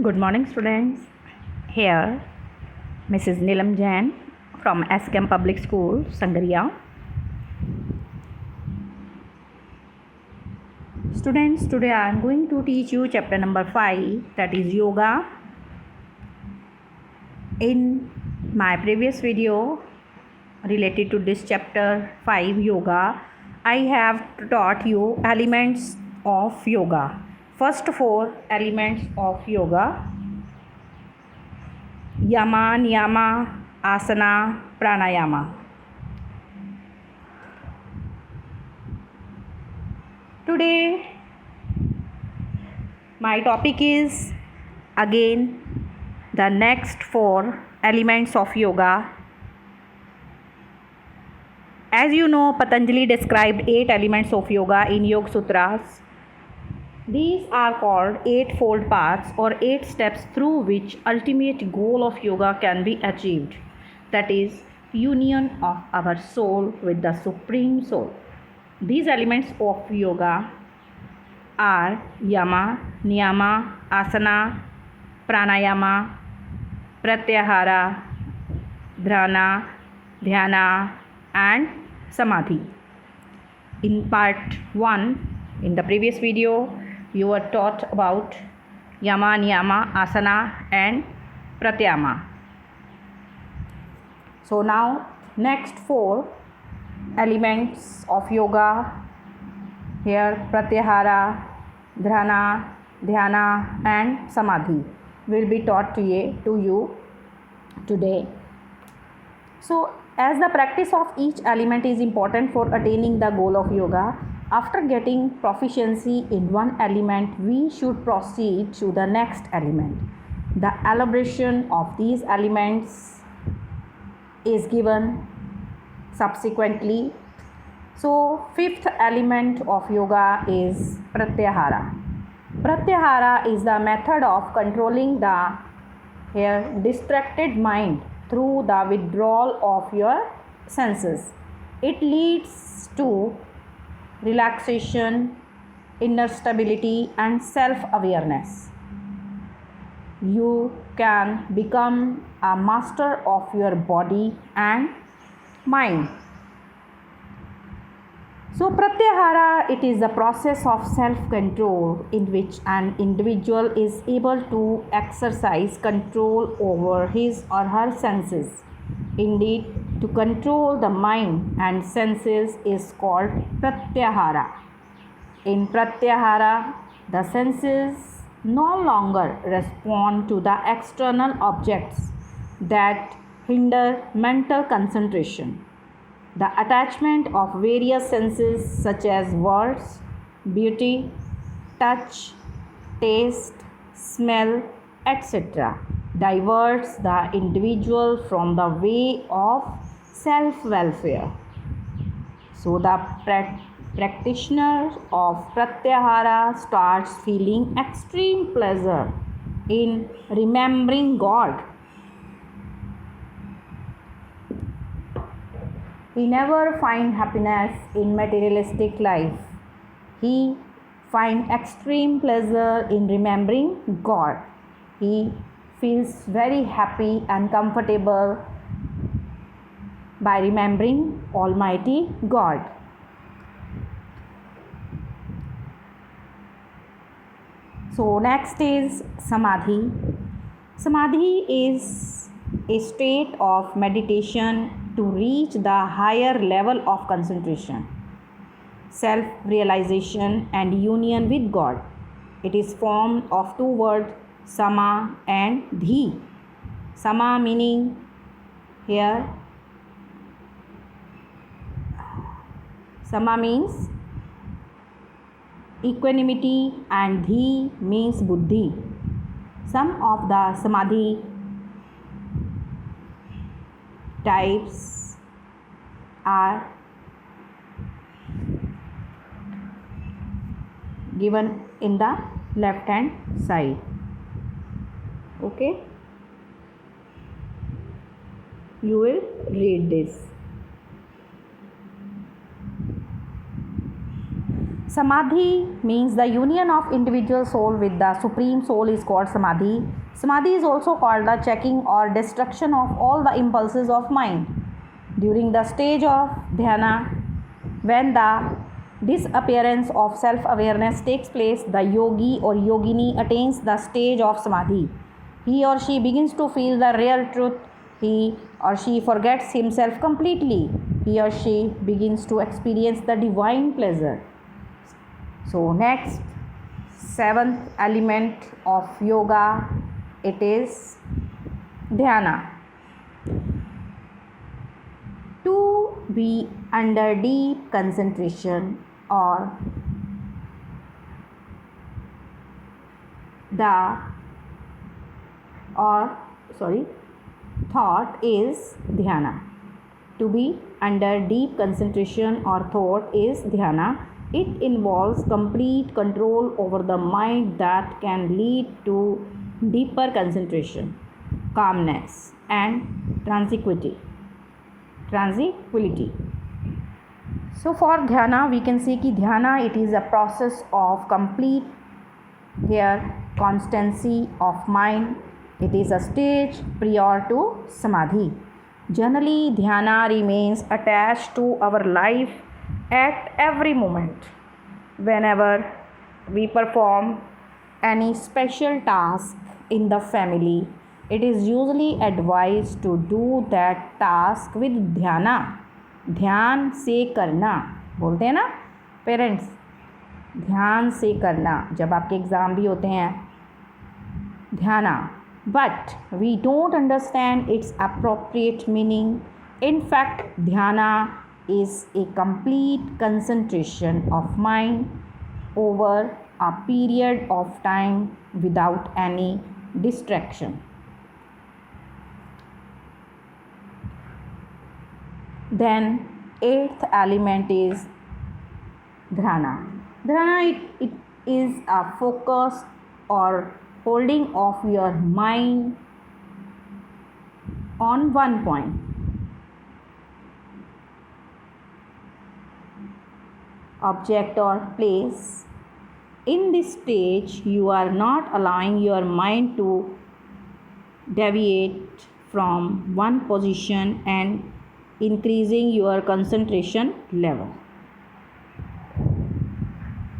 Good morning, students. Here, Mrs. Nilam Jain from SKM Public School, Sangaria. Students, today I am going to teach you chapter number 5, that is Yoga. In my previous video related to this chapter 5, Yoga, I have taught you elements of yoga. First 4 elements of yoga: yama, niyama, asana, pranayama. Today my topic is again the next 4 elements of yoga. As you know, Patanjali described 8 elements of yoga in Yoga Sutras. These are called 8-fold paths or 8 steps through which ultimate goal of yoga can be achieved, that is, union of our soul with the Supreme Soul. These elements of yoga are yama, niyama, asana, pranayama, pratyahara, dhyana and samadhi. In part 1, in the previous video, you were taught about yama, niyama, asana and pratyahara. So now next 4 elements of yoga, here pratyahara, dhyana and samadhi will be taught to you today. So as the practice of each element is important for attaining the goal of yoga, after getting proficiency in one element, we should proceed to the next element. The elaboration of these elements is given subsequently. So 5th element of yoga is pratyahara. Pratyahara is the method of controlling the distracted mind through the withdrawal of your senses. It leads to relaxation, inner stability and self-awareness. You can become a master of your body and mind. So pratyahara, it is the process of self-control in which an individual is able to exercise control over his or her senses. Indeed, to control the mind and senses is called pratyahara. In pratyahara, the senses no longer respond to the external objects that hinder mental concentration. The attachment of various senses such as words, beauty, touch, taste, smell, etc. diverts the individual from the way of self-welfare. So the practitioner of pratyahara starts feeling extreme pleasure in remembering God. He never finds happiness in materialistic life. He finds extreme pleasure in remembering God. He feels very happy and comfortable by remembering Almighty God. So next is samadhi. Samadhi is a state of meditation to reach the higher level of concentration, self-realization and union with God. It is formed of 2 words, sama and dhi. Sama meaning here, sama means equanimity and dhi means buddhi. Some of the samadhi types are given in the left hand side. Okay, you will read this. Samadhi means the union of individual soul with the supreme soul is called samadhi. Samadhi is also called the checking or destruction of all the impulses of mind. During the stage of dhyana, when the disappearance of self-awareness takes place, the yogi or yogini attains the stage of samadhi. He or she begins to feel the real truth. He or she forgets himself completely. He or she begins to experience the divine pleasure. So next, seventh element of yoga, it is dhyana. To be under deep concentration or thought is dhyana. To be under deep concentration or thought is dhyana. It involves complete control over the mind that can lead to deeper concentration, calmness, and tranquility. So for dhyana, we can see कि dhyana, it is a process of complete constancy of mind. It is a stage prior to samadhi. Generally, dhyana remains attached to our life at every moment. Whenever we perform any special task in the family, it is usually advised to do that task with dhyana. ध्यान से करना बोलते हैं ना parents, ध्यान से करना. जब आपके एग्ज़ाम भी होते हैं, ध्याना. But we don't understand its appropriate meaning. In fact, dhyana is a complete concentration of mind over a period of time without any distraction. Then eighth element is dhyana. Dhyana, it is a focus or holding of your mind on one point. Object or place. In this stage, you are not allowing your mind to deviate from one position and increasing your concentration level.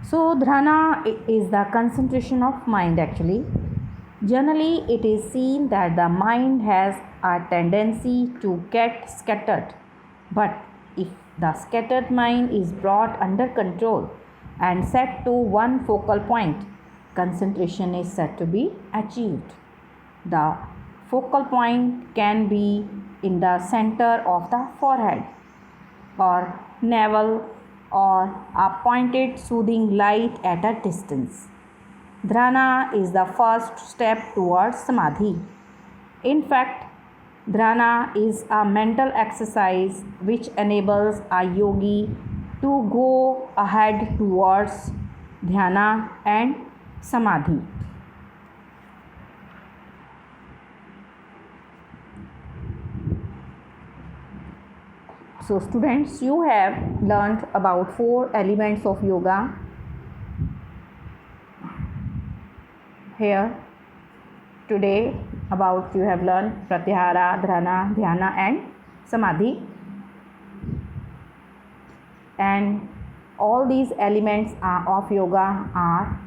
So dhyana is the concentration of mind actually. Generally, it is seen that the mind has a tendency to get scattered. But if the scattered mind is brought under control and set to one focal point, concentration is said to be achieved. The focal point can be in the center of the forehead or navel or a pointed soothing light at a distance. Dhyana is the first step towards samadhi. In fact, dhyana is a mental exercise which enables a yogi to go ahead towards dhyana and samadhi. So students, you have learned about 4 elements of yoga. Here today about you have learned pratyahara, dhyana, dhyana and samadhi. And all these elements of yoga are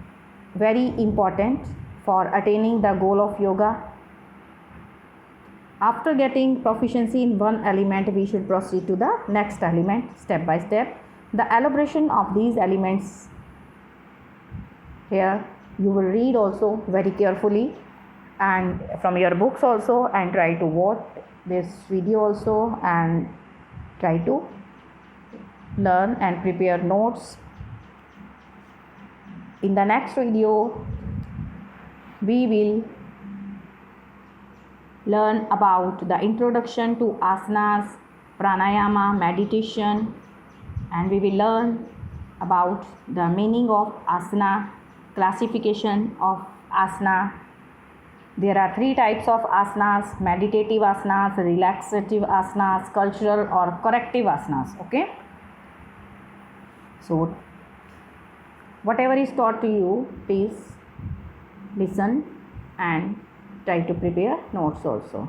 very important for attaining the goal of yoga. After getting proficiency in one element, we should proceed to the next element step by step. The elaboration of these elements here you will read also very carefully and from your books also, and try to watch this video also and try to learn and prepare notes. In the next video, we will learn about the introduction to asanas, pranayama, meditation, and we will learn about the meaning of asana, classification of asana. There are 3 types of asanas: meditative asanas, relaxative asanas, cultural or corrective asanas. Okay, so whatever is taught to you, please listen and try to prepare notes also.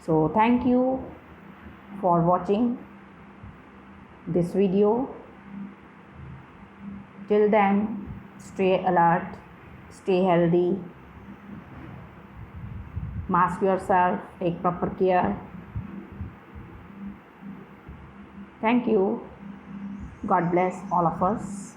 So thank you for watching this video. Till then, stay alert, stay healthy, mask yourself, take proper care. Thank you. God bless all of us.